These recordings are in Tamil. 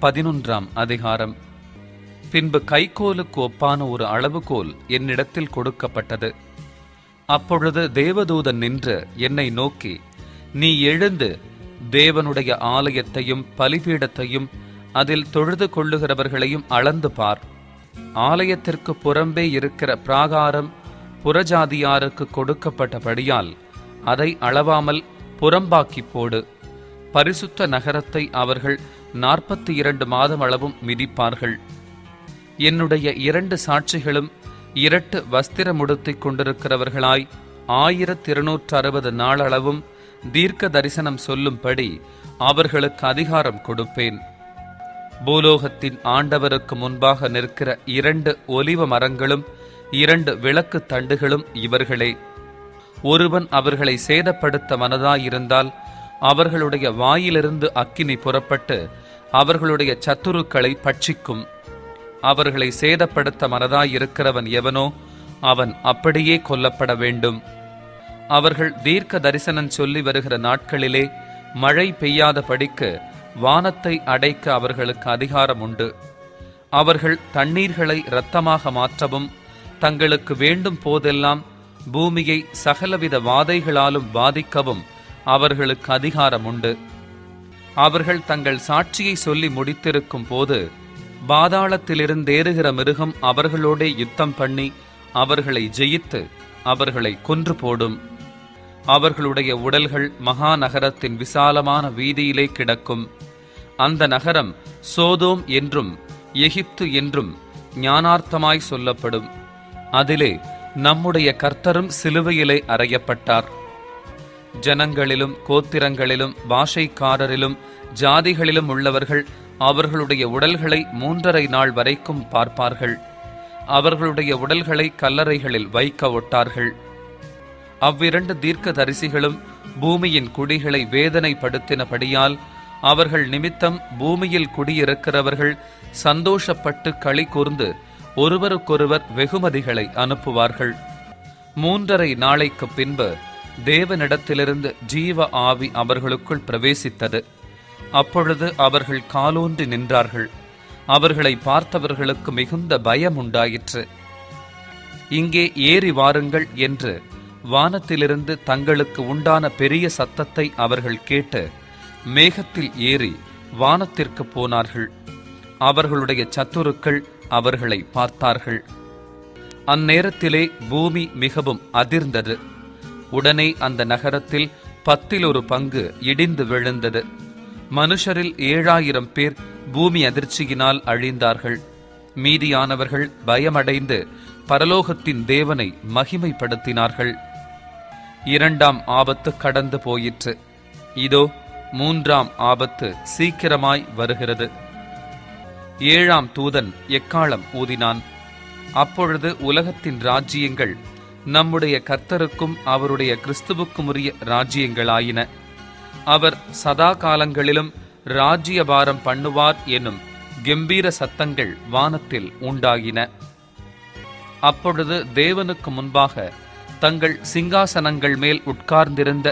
11ஆம் அதிகாரம். பின்பு கைக்கோலுக்கு ஒப்பான ஒரு அளவுகோல் என்னிடத்தில் கொடுக்கப்பட்டது. அப்பொழுது தேவதூதன் நின்று என்னை நோக்கி, நீ எழுந்து தேவனுடைய ஆலயத்தையும் பலிபீடத்தையும் அதில் தொழுது கொள்ளுகிறவர்களையும் அளந்து பார். ஆலயத்திற்கு புறம்பே இருக்கிற பிராகாரம் புறஜாதியாருக்கு கொடுக்கப்பட்டபடியால் அதை அளவாமல் புறம்பாக்கி போடு. பரிசுத்த நகரத்தை அவர்கள் 42 மாதம் அளவும் மிதிப்பார்கள். என்னுடைய 2 சாட்சிகளும் இரட்டு வஸ்திரமுடுத்திக் கொண்டிருக்கிறவர்களாய் 1260 நாளளவும் தீர்க்க தரிசனம் சொல்லும்படி அவர்களுக்கு அதிகாரம் கொடுப்பேன். பூலோகத்தின் ஆண்டவருக்கு முன்பாக நிற்கிற 2 ஒலிவ மரங்களும் 2 விளக்கு தண்டுகளும் இவர்களே. ஒருவன் அவர்களை சேதப்படுத்த மனதாயிருந்தால் அவர்களுடைய வாயிலிருந்து அக்கினி புறப்பட்டு அவர்களுடைய சத்துருக்களை பட்சிக்கும். அவர்களை சேதப்படுத்த மனதாயிருக்கிறவன் எவனோ அவன் அப்படியே கொல்லப்பட வேண்டும். அவர்கள் தீர்க்க தரிசனம் சொல்லி வருகிற நாட்களிலே மழை பெய்யாத படிக்கு வானத்தை அடைக்க அவர்களுக்கு அதிகாரம் உண்டு. அவர்கள் தண்ணீர்களை இரத்தமாக மாற்றவும் தங்களுக்கு வேண்டும் போதெல்லாம் பூமியை சகலவித வாதைகளாலும் பாதிக்கவும் அவர்களுக்கு அதிகாரம் உண்டு. அவர்கள் தங்கள் சாட்சியை சொல்லி முடித்திருக்கும் போது பாதாளத்திலிருந்தேறுகிற மிருகம் அவர்களோடே யுத்தம் பண்ணி அவர்களை ஜெயித்து அவர்களை கொன்று போடும். அவர்களுடைய உடல்கள் மகாநகரத்தின் விசாலமான வீதியிலே கிடக்கும். அந்த நகரம் சோதோம் என்றும் எகிப்து என்றும் ஞானார்த்தமாய் சொல்லப்படும். அதிலே நம்முடைய கர்த்தரும் சிலுவையிலே அறையப்பட்டார். ஜனங்களிலும் கோத்திரங்களிலும் பாஷைக்காரரிலும் ஜாதிகளிலும் உள்ளவர்கள் அவர்களுடைய உடல்களை 3½ நாள் வரைக்கும் பார்ப்பார்கள். அவர்களுடைய உடல்களை கல்லறைகளில் வைக்க ஒட்டார்கள். அவ்விரண்டு தீர்க்க தரிசிகளும் பூமியின் குடிகளை வேதனைப்படுத்தினபடியால் அவர்கள் நிமித்தம் பூமியில் குடியிருக்கிறவர்கள் சந்தோஷப்பட்டு களி கூர்ந்து ஒருவருக்கொருவர் வெகுமதிகளை அனுப்புவார்கள். 3½ நாளைக்கு பின்பு தேவனிடத்திலிருந்து ஜீவ ஆவி அவர்களுக்குள் பிரவேசித்தது. அப்பொழுது அவர்கள் காலூன்றி நின்றார்கள். அவர்களை பார்த்தவர்களுக்கு மிகுந்த பயம் உண்டாயிற்று. இங்கே ஏறி வாருங்கள் என்று வானத்திலிருந்து தங்களுக்கு உண்டான பெரிய சத்தத்தை அவர்கள் கேட்டு மேகத்தில் ஏறி வானத்திற்கு போனார்கள். அவர்களுடைய சத்துருக்கள் அவர்களை பார்த்தார்கள். அந்நேரத்திலே பூமி மிகவும் அதிர்ந்தது. உடனே அந்த நகரத்தில் 10 பங்கு இடிந்து விழுந்தது. மனுஷரில் 7000 பேர் பூமி அதிர்ச்சியினால் அழிந்தார்கள். மீதியானவர்கள் பயமடைந்து பரலோகத்தின் தேவனை மகிமைப்படுத்தினார்கள். 2ஆம் ஆபத்து கடந்து போயிற்று. இதோ 3ஆம் ஆபத்து சீக்கிரமாய் வருகிறது. 7ஆம் தூதன் எக்காளம் ஊதினான். அப்பொழுது உலகத்தின் ராஜ்யங்கள் நம்முடைய கர்த்தருக்கும் அவருடைய கிறிஸ்துவுக்கும் உரிய ராஜ்யங்களாயின. அவர் சதா காலங்களிலும் ராஜ்யபாரம் பண்ணுவார் என்னும் கெம்பீர சத்தங்கள் வானத்தில் உண்டாகின. அப்பொழுது தேவனுக்கு முன்பாக தங்கள் சிங்காசனங்கள் மேல் உட்கார்ந்திருந்த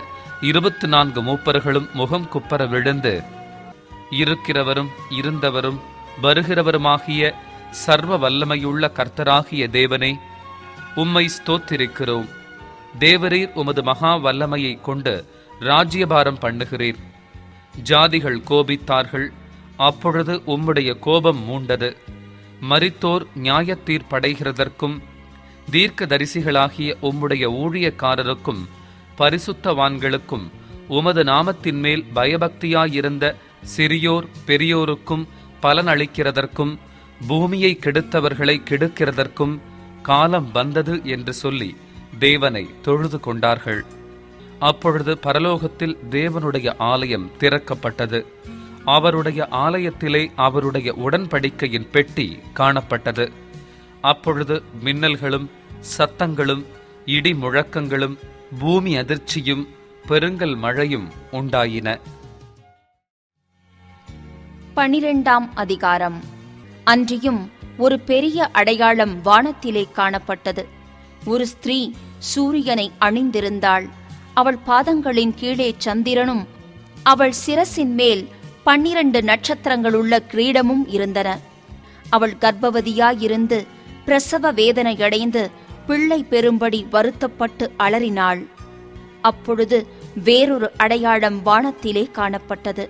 24 மூப்பர்களும் முகம் குப்பர விழுந்து, இருக்கிறவரும் இருந்தவரும் வருகிறவருமாகிய சர்வ வல்லமையுள்ள கர்த்தராகிய தேவனே, உம்மை ஸ்தோத்திரிக்கிறோம். தேவரீர் உமது மகா வல்லமையை கொண்டு ராஜ்யபாரம் பண்ணுகிறீர். ஜாதிகள் கோபித்தார்கள், அப்பொழுது உம்முடைய கோபம் மூண்டது. மரித்தோர் நியாயத்தீர்ப்படைகிறதற்கும் தீர்க்க தரிசிகளாகிய உம்முடைய ஊழியக்காரருக்கும் பரிசுத்தவான்களுக்கும் உமது நாமத்தின் மேல் பயபக்தியாயிருந்த சிறியோர் பெரியோருக்கும் பலனளிக்கிறதற்கும் பூமியை கெடுத்தவர்களை கெடுக்கிறதற்கும் காலம் வந்தது என்று சொல்லி தேவனை தொழுது கொண்டார்கள். அப்பொழுது பரலோகத்தில் தேவனுடைய ஆலயம் திறக்கப்பட்டது. அவருடைய ஆலயத்திலே அவருடைய உடன்படிக்கையின் பெட்டி காணப்பட்டது. அப்பொழுது மின்னல்களும் சத்தங்களும் இடி முழக்கங்களும் பூமி அதிர்ச்சியும் பெருங்கல் மழையும் உண்டாயின. 12ஆம் அதிகாரம். அன்றியும் ஒரு பெரிய அடையாளம் வானத்திலே காணப்பட்டது. ஒரு ஸ்திரீ சூரியனை அணிந்திருந்தாள். அவள் பாதங்களின் கீழே சந்திரனும் அவள் சிரசின் மேல் 12 நட்சத்திரங்களுள்ள கிரீடமும் இருந்தன. அவள் கர்ப்பவதியாயிருந்து பிரசவ வேதனையடைந்து பிள்ளை பெறும்படி வருத்தப்பட்டு அலறினாள். அப்பொழுது வேறொரு அடையாளம் வானத்திலே காணப்பட்டது.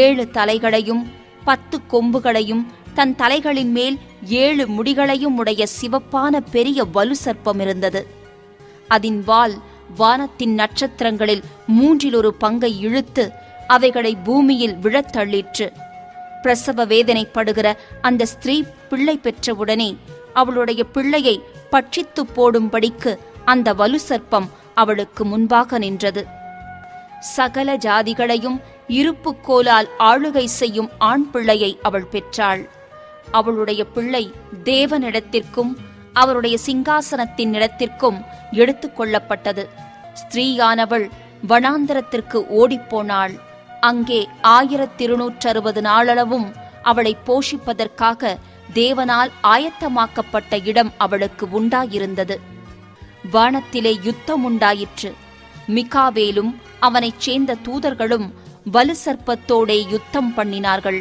7 தலைகளையும் 10 கொம்புகளையும் தன் தலைகளின் மேல் 7 முடிகளையும் உடைய சிவப்பான பெரிய வலு சர்ப்பம் இருந்தது. அதன் வால் வானத்தின் நட்சத்திரங்களில் 1/3 பங்கை இழுத்து அவைகளை பூமியில் விழத்தள்ளிற்று. பிரசவ வேதனைப்படுகிற அந்த ஸ்திரீ பிள்ளை பெற்றவுடனே அவளுடைய பிள்ளையை பட்சித்து போடும்படிக்கு அந்த வலு சர்ப்பம் அவளுக்கு முன்பாக நின்றது. சகல ஜாதிகளையும் இருப்புக்கோலால் ஆளுகை செய்யும் ஆண் பிள்ளையை அவள் பெற்றாள். அவளுடைய பிள்ளை தேவனிடத்திற்கும் அவருடைய சிங்காசனத்தின் இடத்திற்கும் எடுத்துக் கொள்ளப்பட்டது. ஸ்திரீயானவள் வனாந்தரத்திற்கு ஓடிப்போனாள். அங்கே 1260 நாளளவும் அவளை போஷிப்பதற்காக தேவனால் ஆயத்தமாக்கப்பட்ட இடம் அவளுக்கு உண்டாயிருந்தது. வானத்திலே யுத்தம் உண்டாயிற்று. மிகாவேலும் அவனைச் சேர்ந்த தூதர்களும் வலு சர்ப்பத்தோடே யுத்தம் பண்ணினார்கள்.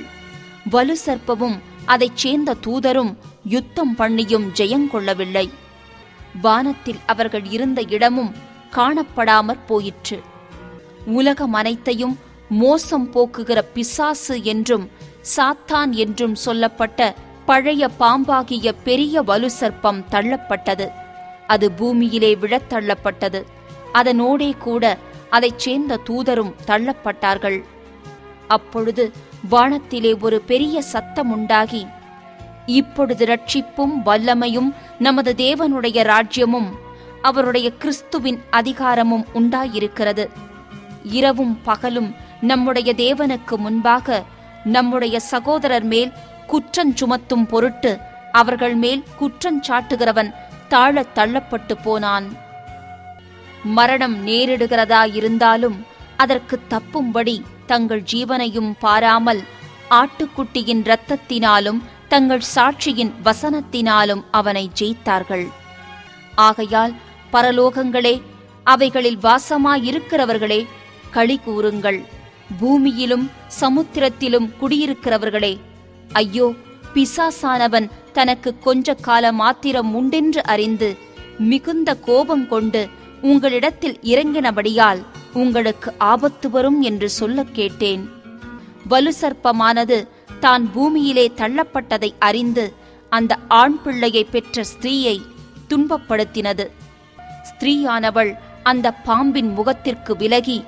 வலு சர்ப்பமும் அதைச் சேர்ந்த தூதரும் யுத்தம் பண்ணியும் ஜெயங்கொள்ளவில்லை. வானத்தில் அவர்கள் இருந்த இடமும் காணப்படாமற் போயிற்று. உலகம் அனைத்தையும் மோசம் போக்குகிற பிசாசு என்றும் சாத்தான் என்றும் சொல்லப்பட்ட பழைய பாம்பாகிய பெரிய வலு சர்ப்பம் தள்ளப்பட்டது. அது பூமியிலே விழத்தள்ளப்பட்டது. அதனோடே கூட அதைச் சேர்ந்த தூதரும் தள்ளப்பட்டார்கள். அப்பொழுது வானத்திலே ஒரு பெரிய சத்தம் உண்டாகி, இப்பொழுது இரட்சிப்பும் வல்லமையும் நமது தேவனுடைய ராஜ்யமும் அவருடைய கிறிஸ்துவின் அதிகாரமும் உண்டாயிருக்கிறது. இரவும் பகலும் நம்முடைய தேவனுக்கு முன்பாக நம்முடைய சகோதரர் மேல் குற்றஞ்சுமத்தும் பொருட்டு அவர்கள் மேல் குற்றஞ்சாட்டுகிறவன் தாழத் தள்ளப்பட்டு போனான். மரணம் நேரிடுகிறதாயிருந்தாலும் அதற்கு தப்பும்படி தங்கள் ஜீவனையும் பாராமல் ஆட்டுக்குட்டியின் இரத்தத்தினாலும் தங்கள் சாட்சியின் வசனத்தினாலும் அவனை ஜெயித்தார்கள். ஆகையால் பரலோகங்களே, அவைகளில் வாசமாயிருக்கிறவர்களே, களி கூறுங்கள். பூமியிலும் சமுத்திரத்திலும் குடியிருக்கிறவர்களே, ஐயோ, பிசாசானவன் தனக்கு கொஞ்ச கால மாத்திரம் உண்டென்று அறிந்து மிகுந்த கோபம் கொண்டு உங்களிடத்தில் இறங்கினபடியால் உங்களுக்கு ஆபத்து வரும் என்று சொல்லக் கேட்டேன். வலு சர்ப்பமானது தான் பூமியிலே தள்ளப்பட்டதை அறிந்து அந்த ஆண் பிள்ளையை பெற்ற ஸ்திரீயை துன்பப்படுத்தினது. ஸ்திரீயானவள் அந்த பாம்பின் முகத்திற்கு விலகி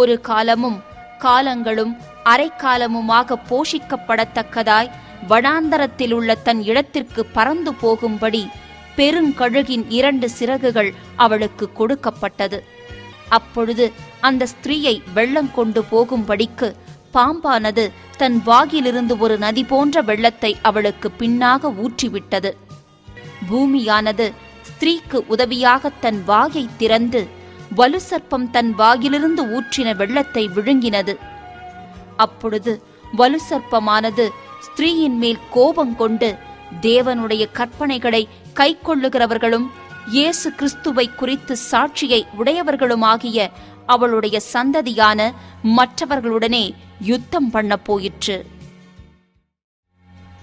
ஒரு காலமும் காலங்களும் அரைக்காலமுமாக போஷிக்கப்படத்தக்கதாய் வனாந்தரத்தில் உள்ள தன் இடத்திற்கு பறந்து போகும்படி பெருங்கழுகின் 2 சிறகுகள் அவளுக்கு கொடுக்கப்பட்டது. அப்பொழுது அந்த ஸ்திரீயை வெள்ளம் கொண்டு போகும்படிக்கு பாம்பானது தன் வாகிலிருந்து ஒரு நதி போன்ற வெள்ளத்தை அவளுக்கு பின்னாக ஊற்றிவிட்டது. பூமியானது ஸ்திரீக்கு உதவியாக தன் வாயை திறந்து வலு சர்ப்பம் தன் வாயிலிருந்து ஊற்றின வெள்ளத்தை விழுங்கினது. அப்பொழுது வலு சர்ப்பமானது ஸ்திரீயின் மேல் கோபம் கொண்டு தேவனுடைய கற்பனைகளை கைக்கொள்ளுகிறவர்களும் இயேசு கிறிஸ்துவை குறித்து சாட்சியை உடையவர்களுமாகிய அவளுடைய சந்ததியான மற்றவர்களுடனே யுத்தம் பண்ண போயிற்று.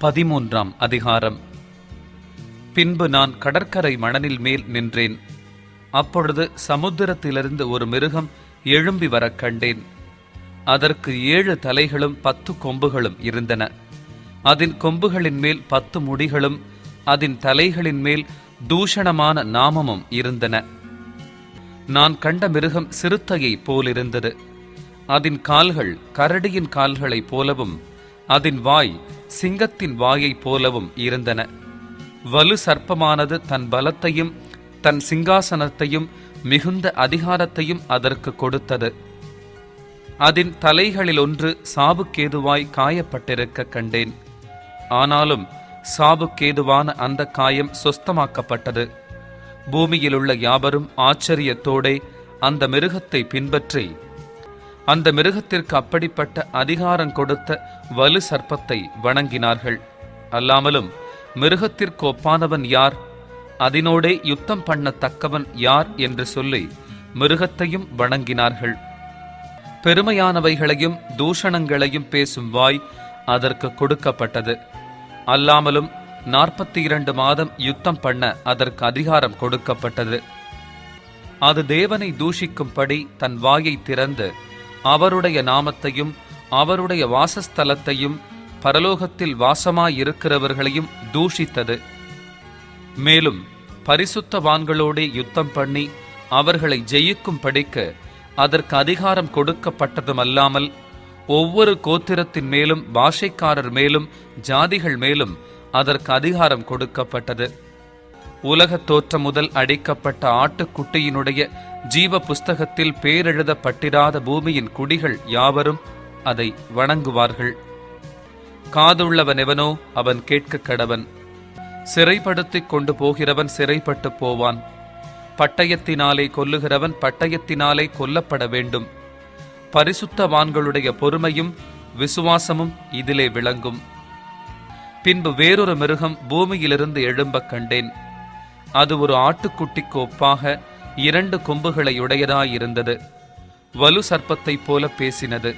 13ஆம் அதிகாரம். பின்பு நான் கடற்கரை மணலில் மேல் நின்றேன். அப்பொழுது சமுத்திரத்திலிருந்து ஒரு மிருகம் எழும்பி வரக் கண்டேன். அதற்கு 7 தலைகளும் 10 கொம்புகளும் இருந்தன. அதன் கொம்புகளின் மேல் 10 முடிகளும் அதன் தலைகளின் மேல் தூஷணமான நாமமும் இருந்தன. நான் கண்ட மிருகம் சிறுத்தையை போலிருந்தது. அதன் கால்கள் கரடியின் கால்களைப் போலவும் அதன் வாய் சிங்கத்தின் வாயைப் போலவும் இருந்தன. வலு சர்ப்பமானது தன் பலத்தையும் தன் சிங்காசனத்தையும் மிகுந்த அதிகாரத்தையும் அதற்கு கொடுத்தது. அதன் தலைகளில் ஒன்று சாவுக்கேதுவாய் காயப்பட்டிருக்க கண்டேன். ஆனாலும் சாவுக்கேதுவான அந்த காயம் சொஸ்தமாக்கப்பட்டது. பூமியிலுள்ள யாவரும் ஆச்சரியத்தோடே அந்த மிருகத்தை பின்பற்றி அந்த மிருகத்திற்கு அப்படிப்பட்ட அதிகாரம் கொடுத்த வலு சர்ப்பத்தை வணங்கினார்கள். அல்லாமலும் மிருகத்திற்கு ஒப்பானவன் யார், அதனோடே யுத்தம் பண்ணத்தக்கவன் யார் என்று சொல்லி மிருகத்தையும் வணங்கினார்கள். பெருமையானவைகளையும் தூஷணங்களையும் பேசும் வாய் அதற்கு கொடுக்கப்பட்டது. அல்லாமலும் 42 மாதம் யுத்தம் பண்ண அதற்கு அதிகாரம் கொடுக்கப்பட்டது. அது தேவனை தூஷிக்கும்படி தன் வாயை திறந்து அவருடைய நாமத்தையும் அவருடைய வாசஸ்தலத்தையும் பரலோகத்தில் வாசமாயிருக்கிறவர்களையும் தூஷித்தது. மேலும் பரிசுத்தவான்களோடே யுத்தம் பண்ணி அவர்களை ஜெயிக்கும்படிக்கு அதற்கு அதிகாரம் கொடுக்கப்பட்டதுமல்லாமல் ஒவ்வொரு கோத்திரத்தின் மேலும் பாஷைக்காரர் மேலும் ஜாதிகள் மேலும் அதற்கு அதிகாரம் கொடுக்கப்பட்டது. உலகத் தோற்றம் முதல் அடிக்கப்பட்ட ஆட்டுக்குட்டியினுடைய ஜீவ புஸ்தகத்தில் பேரெழுதப்பட்டிராத பூமியின் குடிகள் யாவரும் அதை வணங்குவார்கள். காதுள்ளவன் எவனோ அவன் கேட்க கடவன். சிறைப்படுத்திக் கொண்டு போகிறவன் சிறைப்பட்டு போவான். பட்டயத்தினாலே கொல்லுகிறவன் பட்டயத்தினாலே கொல்லப்பட வேண்டும். பரிசுத்தவான்களுடைய பொறுமையும் விசுவாசமும் இதிலே விளங்கும். பின்பு வேறொரு மிருகம் பூமியிலிருந்து எழும்பக் கண்டேன். அது ஒரு ஆட்டுக்குட்டிக்கு ஒப்பாக 2 கொம்புகளை உடையதாயிருந்தது. வலு சர்ப்பத்தைப் போல பேசினது.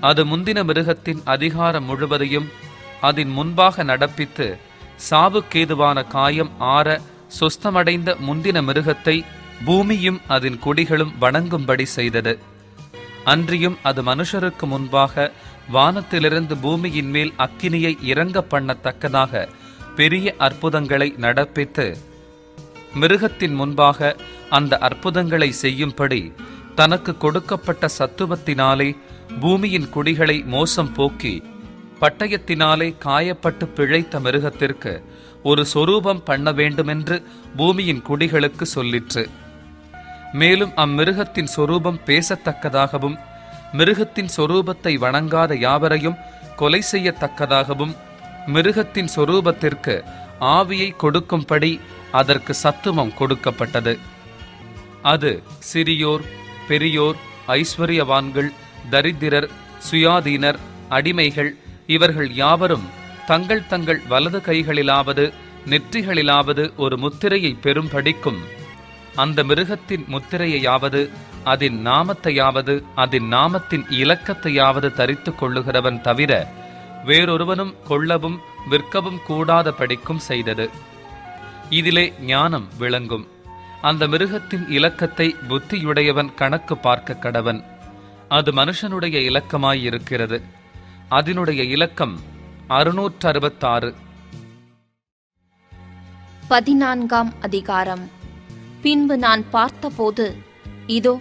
அது முந்தின மிருகத்தின் அதிகாரம் முழுவதையும் அதன் முன்பாக நடப்பித்து சாவுக்கேதுவான காயம் ஆற சொஸ்தமடைந்த முந்தின மிருகத்தை பூமியும் அதன் குடிகளும் வணங்கும்படி செய்தது. அன்றியும் அது மனுஷருக்கு முன்பாக வானத்திலிருந்து பூமியின் மேல் அக்கினியை இறங்க பண்ணத்தக்கதாக பெரிய அற்புதங்களை நடப்பித்து மிருகத்தின் முன்பாக அந்த அற்புதங்களை செய்யும்படி தனக்கு கொடுக்கப்பட்ட சத்துவத்தினாலே பூமியின் குடிகளை மோசம் போக்கி பட்டயத்தினாலே காயப்பட்டு பிழைத்த மிருகத்திற்கு ஒரு சொரூபம் பண்ண வேண்டுமென்று பூமியின் குடிகளுக்கு சொல்லிற்று. மேலும் அம்மிருகத்தின் சொரூபம் பேசத்தக்கதாகவும் மிருகத்தின் சொரூபத்தை வணங்காத யாவரையும் கொலை செய்யத்தக்கதாகவும் மிருகத்தின் சொரூபத்திற்கு ஆவியை கொடுக்கும்படி அதற்கு சத்துவம் கொடுக்கப்பட்டது. அது சிறியோர், பெரியோர், ஐஸ்வர்யவான்கள், தரித்திரர், சுயாதீனர், அடிமைகள் இவர்கள் யாவரும் தங்கள் தங்கள் வலது கைகளிலாவது நெற்றிகளிலாவது ஒரு முத்திரையை பெறும்படிக்கும் அந்த மிருகத்தின் முத்திரையையாவது அதன் நாமத்தையாவது அதன் நாமத்தின் இலக்கத்தையாவது தரித்து கொள்ளுகிறவன் தவிர வேறொருவனும் கொள்ளவும் விற்கவும் கூடாத படிக்கும் செய்தது. இதிலே ஞானம் விளங்கும். அந்த மிருகத்தின் இலக்கத்தை புத்தியுடையவன் கணக்கு பார்க்க கடவன். அது மனுஷனுடைய இலக்கமாயிருக்கிறது. அதனுடைய இலக்கம் 666. 14ஆம் அதிகாரம். பின்பு நான் பார்த்தபோது, இதோ,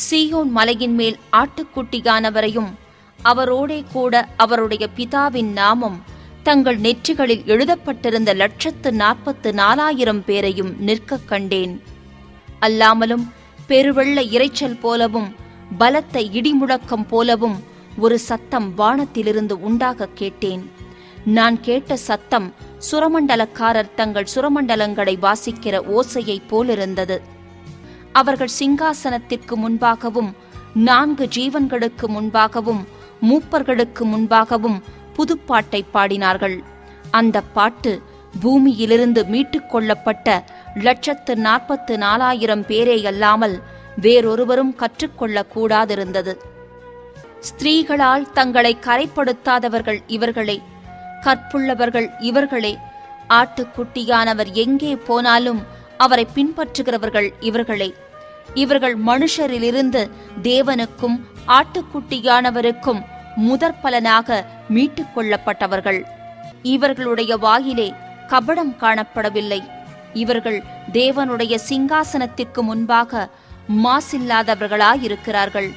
சீயோன் மலையின் மேல் ஆட்டுக்குட்டியானவரையும் அவரோடே கூட அவருடைய பிதாவின் நாமம் தங்கள் நெற்றிகளில் எழுதப்பட்டிருந்த 144,000 பேரையும் நிற்கக் கண்டேன். அல்லாமலும் பெருவெள்ள இரைச்சல் போலவும் பலத்த இடிமுழக்கம் போலவும் ஒரு சத்தம் வானத்திலிருந்து உண்டாக கேட்டேன். நான் கேட்ட சத்தம் சுரமண்டலக்காரர் தங்கள் சுரமண்டலங்களை வாசிக்கிற ஓசையைப் போலிருந்தது. அவர்கள் சிங்காசனத்திற்கு முன்பாகவும் 4 ஜீவன்களுக்கு முன்பாகவும் மூப்பர்களுக்கு முன்பாகவும் புதுப்பாட்டை பாடினார்கள். அந்த பாட்டு பூமியிலிருந்து மீட்டுக் கொள்ளப்பட்ட 144,000 பேரேயல்லாமல் வேறொருவரும் கற்றுக்கொள்ளக் கூடாதிருந்தது. ஸ்திரீகளால் தங்களை கரைப்படுத்தாதவர்கள் இவர்களே, கற்புள்ளவர்கள் இவர்களே, ஆட்டுக்குட்டியானவர் எங்கே போனாலும் அவரை பின்பற்றுகிறவர்கள் இவர்களே. இவர்கள் மனுஷரிலிருந்து தேவனுக்கும் ஆட்டுக்குட்டியானவருக்கும் முதற்பலனாக மீட்டுக் கொள்ளப்பட்டவர்கள். இவர்களுடைய வாயிலே கபடம் காணப்படவில்லை. இவர்கள் தேவனுடைய சிங்காசனத்திற்கு முன்பாக மாசில்லாதவர்களாயிருக்கிறார்கள்.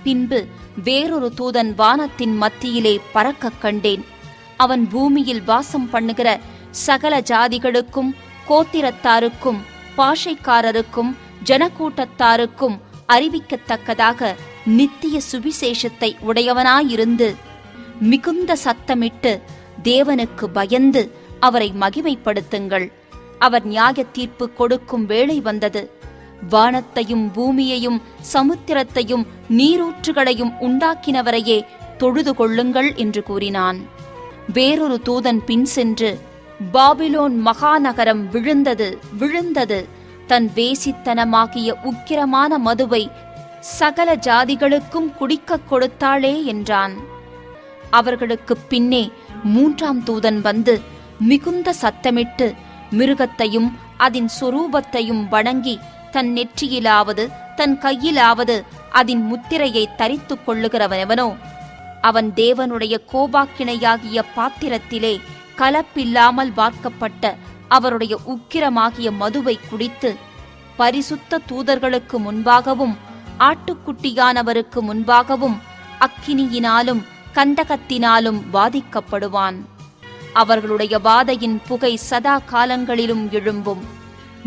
பின்பு வேறொரு தூதன் வானத்தின் மத்தியிலே பறக்கக் கண்டேன். அவன் பூமியில் வாசம் பண்ணுகிற சகல ஜாதிகளுக்கும், கோத்திரத்தாருக்கும், பாஷைக்காரருக்கும், ஜனக்கூட்டத்தாருக்கும் அறிவிக்கத்தக்கதாக நித்திய சுவிசேஷத்தை உடையவனாயிருந்து மிகுந்த சத்தமிட்டு, தேவனுக்கு பயந்து அவரை மகிமைப்படுத்துங்கள், அவர் நியாய தீர்ப்பு கொடுக்கும் வேளை வந்தது, வானத்தையும் பூமியையும் சமுத்திரத்தையும் நீரூற்றுகளையும் உண்டாக்கினவரையே தொழுது கொள்ளுங்கள் என்று கூறினான். வேறொரு தூதன் பின் சென்று, பாபிலோன் மகாநகரம் விழுந்தது, விழுந்தது, தன் வேசித்தனமாகிய உக்கிரமான மதுவை சகல ஜாதிகளுக்கும் குடிக்கக் கொடுத்தாளே என்றான். அவர்களுக்குப் பின்னே 3ஆம் தூதன் வந்து மிகுந்த சத்தமிட்டு மிருகத்தையும் அதன் சொரூபத்தையும் வணங்கி தன் நெற்றியிலாவது தன் கையிலாவது அதன் முத்திரையை தரித்துக் கொள்ளுகிறவனெவனோ அவன் தேவனுடைய கோபாக்கினையாகிய பாத்திரத்திலே கலப்பில்லாமல் வார்க்கப்பட்ட அவருடைய உக்கிரமாகிய மதுவை குடித்து பரிசுத்த தூதர்களுக்கு முன்பாகவும் ஆட்டுக்குட்டியானவருக்கு முன்பாகவும் அக்கினியினாலும் கந்தகத்தினாலும் வாதிக்கப்படுவான். அவர்களுடைய வாதையின் புகை சதா காலங்களிலும் எழும்பும்.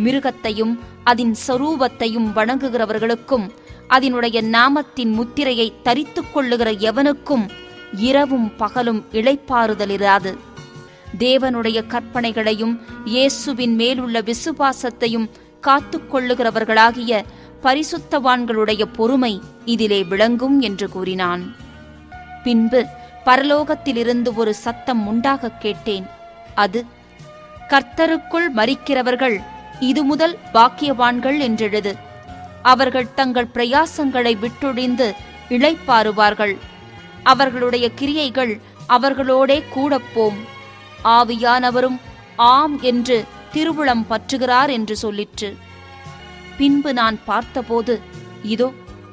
மிருகத்தையும் அதன் சொரூபத்தையும் வணங்குகிறவர்களுக்கும் அதனுடைய நாமத்தின் முத்திரையை தரித்துக் கொள்ளுகிற எவனுக்கும் இரவும் பகலும் இளைப்பாறுதலிராது. தேவனுடைய கற்பனைகளையும் இயேசுவின் மேலுள்ள விசுவாசத்தையும் காத்துக் கொள்ளுகிறவர்களாகிய பரிசுத்தவான்களுடைய பொறுமை இதிலே விளங்கும் என்று கூறினான். பின்பு பரலோகத்திலிருந்து ஒரு சத்தம் உண்டாகக் கேட்டேன். அது, கர்த்தருக்குள் மரிக்கிறவர்கள் இது முதல் பாக்கியவான்கள் என்றெழுது. அவர்கள் தங்கள் பிரயாசங்களை விட்டொழிந்து இளைப்பாறுவார்கள். அவர்களுடைய கிரியைகள் அவர்களோடே கூடப்போம். ஆவியானவரும் ஆம் என்று திருவுளம் பற்றுகிறார் என்று சொல்லிற்று. பின்பு நான் பார்த்தபோது, இதோ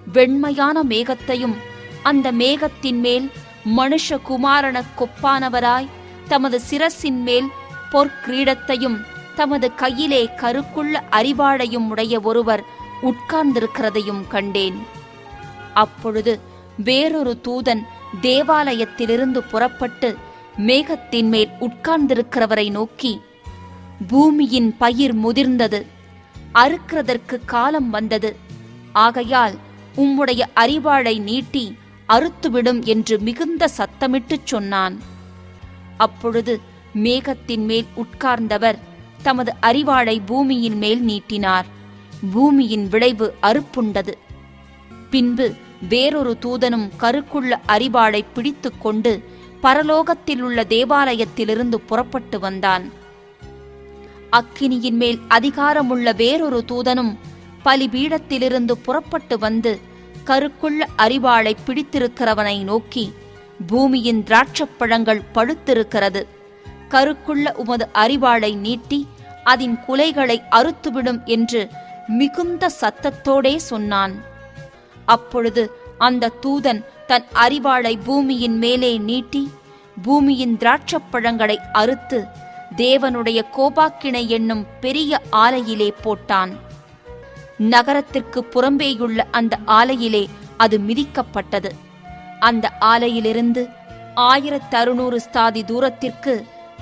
வெண்மையான மேகத்தையும் அந்த மேகத்தின் மேல் மனுஷகுமாரனுக்கு கொப்பானவராய் தமது சிரசின் மேல் பொற்கிரீடத்தையும் தமது கையிலே கருக்குள்ள அரிவாளையும் உடைய ஒருவர் உட்கார்ந்திருக்கிறதையும் கண்டேன். அப்பொழுது வேறொரு தூதன் தேவாலயத்திலிருந்து புறப்பட்டு மேகத்தின் மேல் உட்கார்ந்திருக்கிறவரை நோக்கி, பூமியின் பயிர் முதிர்ந்தது, அறுக்கிறதற்கு காலம் வந்தது. ஆகையால் உம்முடைய அரிவாளை நீட்டி அறுத்துவிடும் என்று மிகுந்த சத்தமிட்டுச் சொன்னான். அப்பொழுது மேகத்தின் மேல் உட்கார்ந்தவர் தமது அரிவாளை பூமியின் மேல் நீட்டினார். பூமியின் விளைவு அறுப்புண்டது. பின்பு வேறொரு தூதனும் கருக்குள்ள அரிவாளை பிடித்துக் கொண்டு பரலோகத்தில் உள்ள தேவாலயத்திலிருந்து புறப்பட்டு வந்தான். அக்கினியின் மேல் அதிகாரமுள்ள வேறொரு தூதனும் பலிபீடத்திலிருந்து புறப்பட்டு வந்து கருக்குள்ள அரிவாளை பிடித்திருக்கிறவனை நோக்கி, பூமியின் திராட்சப்பழங்கள் பழுத்திருக்கிறது. கருக்குள்ள உமது அரிவாளை நீட்டி அதன் குலைகளை அறுத்துவிடும் என்று மிகுந்த சத்தத்தோடே சொன்னான். அப்பொழுது அந்த தூதன் தன் அரிவாளை பூமியின் மேலே நீட்டி பூமியின் திராட்சப்பழங்களை அறுத்து தேவனுடைய கோபாக்கினை என்னும் பெரிய ஆலையிலே போட்டான். நகரத்திற்கு புறம்பேயுள்ள அந்த ஆலையிலே அது மிதிக்கப்பட்டது. அந்த ஆலையிலிருந்து 1600 ஸ்தாதி தூரத்திற்கு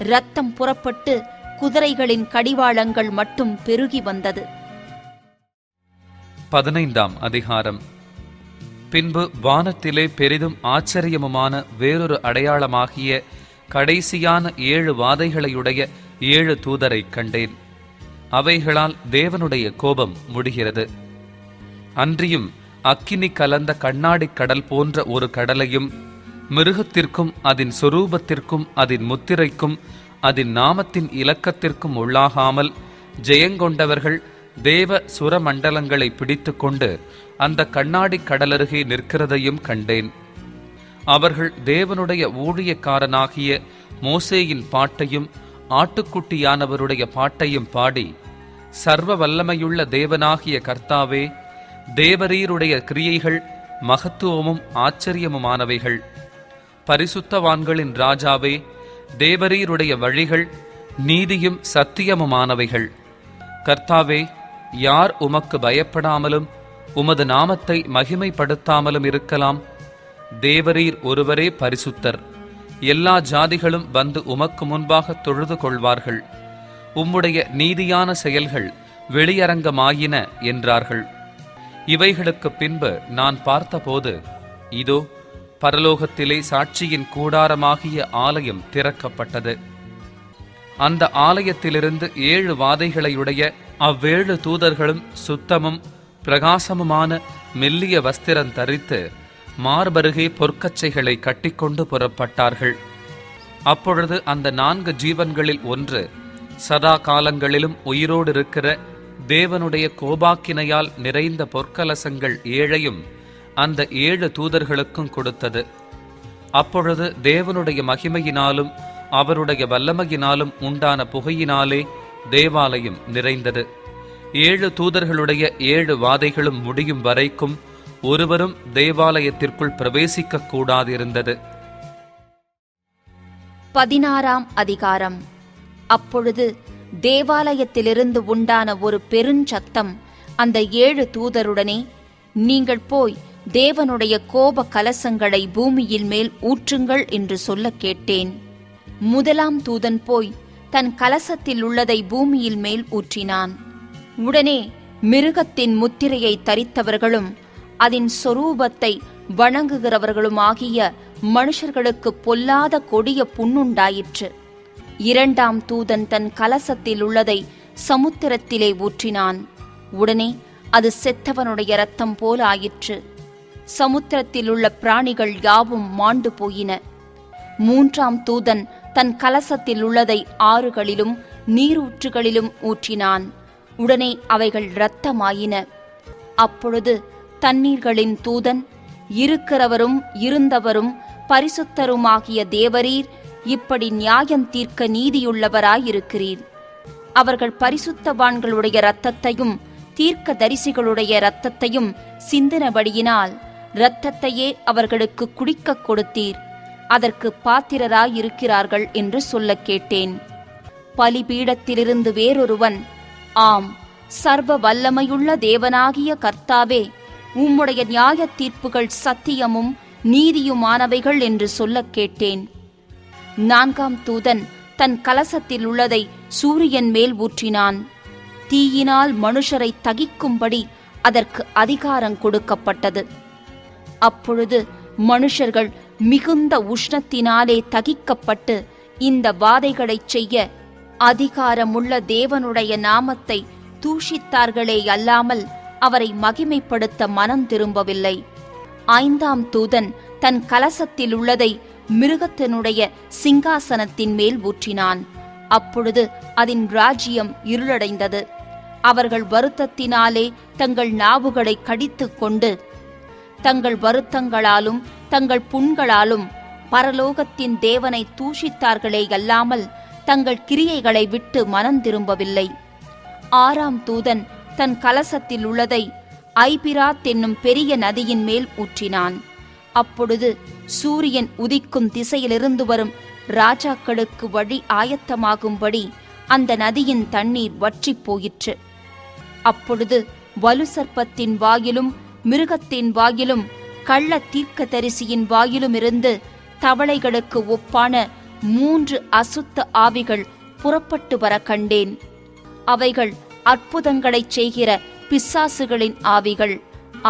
இரத்தம் புறப்பட்டு குதிரைகளின் கடிவாளங்கள் மட்டும் பெருகி வந்தது. 15ஆம் அதிகாரம். பின்பு வானத்திலே பெரிதும் ஆச்சரியமுமான வேறொரு அடையாளமாகிய கடைசியான 7 வாதைகளையுடைய 7 தூதரைக் கண்டேன். அவைகளால் தேவனுடைய கோபம் முடிகிறது. அன்றியும் அக்கினி கலந்த கண்ணாடிக் கடல் போன்ற ஒரு கடலையும் மிருகத்திற்கும் அதன் சொரூபத்திற்கும் அதன் முத்திரைக்கும் அதன் நாமத்தின் இலக்கத்திற்கும் உள்ளாகாமல் ஜெயங்கொண்டவர்கள் தேவ சுரமண்டலங்களை பிடித்து கொண்டு அந்த கண்ணாடிக் கடலருகே நிற்கிறதையும் கண்டேன். அவர்கள் தேவனுடைய ஊழியக்காரனாகிய மோசேயின் பாட்டையும் ஆட்டுக்குட்டியானவருடைய பாட்டையும் பாடி, சர்வ வல்லமையுள்ள தேவனாகிய கர்த்தாவே, தேவரீருடைய கிரியைகள் மகத்துவமும் ஆச்சரியமுமானவைகள். பரிசுத்தவான்களின் ராஜாவே, தேவரீருடைய வழிகள் நீதியும் சத்தியமுமானவைகள். கர்த்தாவே, யார் உமக்கு பயப்படாமலும் உமது நாமத்தை மகிமைப்படுத்தாமலும் இருக்கலாம்? தேவரீர் ஒருவரே பரிசுத்தர். எல்லா ஜாதிகளும் வந்து உமக்கு முன்பாக தொழுது கொள்வார்கள். உம்முடைய நீதியான செயல்கள் வெளியரங்கமாயின என்றார்கள். இவைகளுக்கு பின்பு நான் பார்த்தபோது, இதோ பரலோகத்திலே சாட்சியின் கூடாரமாகிய ஆலயம் திறக்கப்பட்டது. அந்த ஆலயத்திலிருந்து 7 வாதைகளையுடைய அவ்வேழு தூதர்களும் சுத்தமும் பிரகாசமுமான மெல்லிய வஸ்திரம் தரித்து மார்பருகே பொற்கச்சைகளை கட்டிக்கொண்டு புறப்பட்டார்கள். அப்பொழுது அந்த 4 ஜீவன்களில் ஒன்று சதா காலங்களிலும் உயிரோடு இருக்கிற தேவனுடைய கோபாக்கினையால் நிறைந்த பொற்கலசங்கள் 7ஐயும் அந்த 7 தூதர்களுக்கும் கொடுத்தது. அப்பொழுது தேவனுடைய மகிமையினாலும் அவருடைய வல்லமையினாலும் உண்டான புகையினாலே தேவாலயம் நிறைந்தது. 7 தூதர்களுடைய 7 வாதைகளும் முடியும் வரைக்கும் ஒருவரும் தேவாலயத்திற்குள் பிரவேசிக்க கூடாதிருந்தது. 16ஆம் அதிகாரம். அப்பொழுது தேவாலயத்திலிருந்து உண்டான ஒரு பெருஞ்சத்தம் அந்த 7 தூதருடனே, நீங்கள் போய் தேவனுடைய கோப கலசங்களை பூமியின் மேல் ஊற்றுங்கள் என்று சொல்ல கேட்டேன். முதலாம் தூதன் போய் தன் கலசத்தில் உள்ளதை பூமியில் மேல் ஊற்றினான். உடனே மிருகத்தின் முத்திரையை தரித்தவர்களும் அதன் சொரூபத்தை வணங்குகிறவர்களுமாகிய மனுஷர்களுக்கு பொல்லாத கொடிய புண்ணுண்டாயிற்று. 2ஆம் தூதன் தன் கலசத்தில் உள்ளதை சமுத்திரத்திலே ஊற்றினான். உடனே அது செத்தவனுடைய இரத்தம் போல ஆயிற்று. சமுத்திரத்தில் உள்ள பிராணிகள் யாவும் மாண்டு போயின. 3ஆம் தூதன் தன் கலசத்தில் உள்ளதை ஆறுகளிலும் நீரூற்றுகளிலும் ஊற்றினான். உடனே அவைகள் இரத்தமாயின. அப்பொழுது தண்ணீர்களின் தூதன், இருக்கிறவரும் இருந்தவரும் பரிசுத்தருமாகிய தேவரீர், இப்படி நியாயம் தீர்க்க நீதியுள்ளவராயிருக்கிறீர். அவர்கள் பரிசுத்தவான்களுடைய இரத்தத்தையும் தீர்க்க தரிசிகளுடைய இரத்தத்தையும் சிந்தினபடியினால் இரத்தத்தையே அவர்களுக்கு குடிக்க கொடுத்தீர். அதற்கு பாத்திரராயிருக்கிறார்கள் என்று சொல்ல கேட்டேன். பலிபீடத்திலிருந்து வேறொருவன், ஆம், சர்வ வல்லமையுள்ள தேவனாகிய கர்த்தாவே, உம்முடைய நியாய தீர்ப்புகள் சத்தியமும் நீதியுமானவைகள் என்று சொல்ல கேட்டேன். 4ஆம் தூதன் தன் கலசத்தில் உள்ளதை சூரியன் மேல் ஊற்றினான். தீயினால் மனுஷரை தகிக்கும்படி அதற்கு அதிகாரம் கொடுக்கப்பட்டது. அப்பொழுது மனுஷர்கள் மிகுந்த உஷ்ணத்தினாலே தகிக்கப்பட்டு இந்த வாதைகளைச் செய்ய அதிகாரமுள்ள தேவனுடைய நாமத்தை தூஷித்தார்களே அல்லாமல் அவரை மகிமைப்படுத்த மனம் திரும்பவில்லை. 5ஆம் தூதன் தன் கலசத்தில் உள்ளதை மிருகத்தினுடைய சிங்காசனத்தின் மேல் ஊற்றினான். அப்பொழுது அதன் ராஜ்யம் இருளடைந்தது. அவர்கள் வருத்தத்தினாலே தங்கள் நாவுகளை கடித்துக் கொண்டு தங்கள் வருத்தங்களாலும் தங்கள் புண்களாலும் பரலோகத்தின் தேவனை தூஷித்தார்களே அல்லாமல் தங்கள் கிரியைகளை விட்டு மனம் திரும்பவில்லை. 6ஆம் தூதன் தன் கலசத்தில் உள்ளதை ஐபிராத் என்னும் பெரிய நதியின் மேல் ஊற்றினான். அப்பொழுது சூரியன் உதிக்கும் திசையிலிருந்து வரும் ராஜாக்களுக்கு வழி ஆயத்தமாகும்படி அந்த நதியின் தண்ணீர் வற்றிப் போயிற்று. அப்பொழுது வலு சர்ப்பத்தின் வாயிலும் மிருகத்தின் வாயிலும் கள்ள தீர்க்கதரிசியின் வாயிலும் இருந்து தவளைகளுக்கு ஒப்பான 3 அசுத்த ஆவிகள் புறப்பட்டு வர கண்டேன். அவைகள் அற்புதங்களைச் செய்கிற பிசாசுகளின் ஆவிகள்.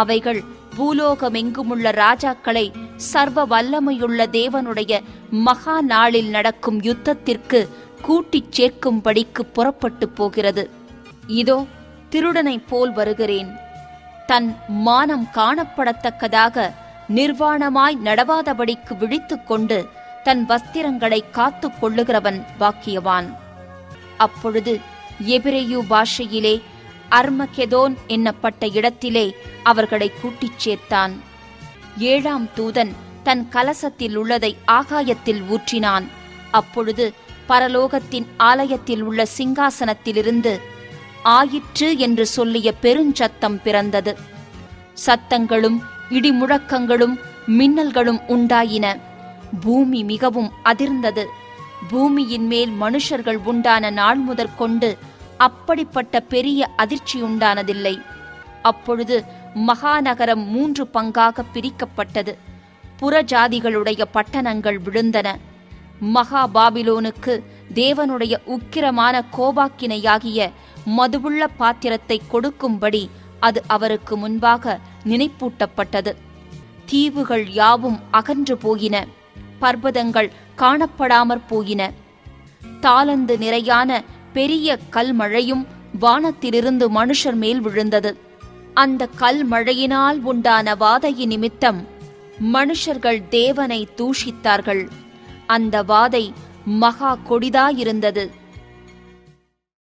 அவைகள் பூலோகமெங்குமுள்ள ராஜாக்களை சர்வ வல்லமையுள்ள தேவனுடைய மகா நாளில் நடக்கும் யுத்தத்திற்கு கூட்டிச் சேர்க்கும்படிக்கு புறப்பட்டு போகிறது. இதோ, திருடனைப் போல் வருகிறேன். தன் மானம் காணப்படத்தக்கதாக நிர்வாணமாய் நடவாதபடிக்கு விழித்துக் கொண்டு தன் வஸ்திரங்களை காத்துக் கொள்ளுகிறவன் பாக்கியவான். அப்பொழுது எபிரேயு பாஷையிலே அர்மகெதோன் என்னப்பட்ட இடத்திலே அவர்களை கூட்டிச் சேர்த்தான். 7ஆம் தூதன் தன் கலசத்தில் உள்ளதை ஆகாயத்தில் ஊற்றினான். அப்பொழுது பரலோகத்தின் ஆலயத்தில் உள்ள சிங்காசனத்திலிருந்து ஆயிற்று என்று சொல்லிய பெருஞ்சத்தம் பிறந்தது. சத்தங்களும் இடிமுழக்கங்களும் மின்னல்களும் உண்டாயின. பூமி மிகவும் அதிர்ந்தது. பூமியின் மேல் மனுஷர்கள் உண்டான நாள் முதற்கொண்டு அப்படிப்பட்ட பெரிய அதிர்ச்சி உண்டானதில்லை. அப்பொழுது மகாநகரம் 3 பங்காக பிரிக்கப்பட்டது. புறஜாதிகளுடைய பட்டணங்கள் விழுந்தன. மகா பாபிலோனுக்கு தேவனுடைய உக்கிரமான கோபாக்கினையாகிய மதுவுள்ள பாத்திரத்தை கொடுக்கும்படி அது அவருக்கு முன்பாக நினைப்பூட்டப்பட்டது. தீவுகள் யாவும் அகன்று போயின. பர்வதங்கள் காணப்படாமற் போயின. தாலந்து நிறையான பெரிய கல்மழையும் வானத்திலிருந்து மனுஷர் மேல் விழுந்தது. அந்த கல்மழையினால் உண்டான வாதைய நிமித்தம் மனுஷர்கள் தேவனை தூஷித்தார்கள். அந்த வாதை மகா கொடிதாயிருந்தது.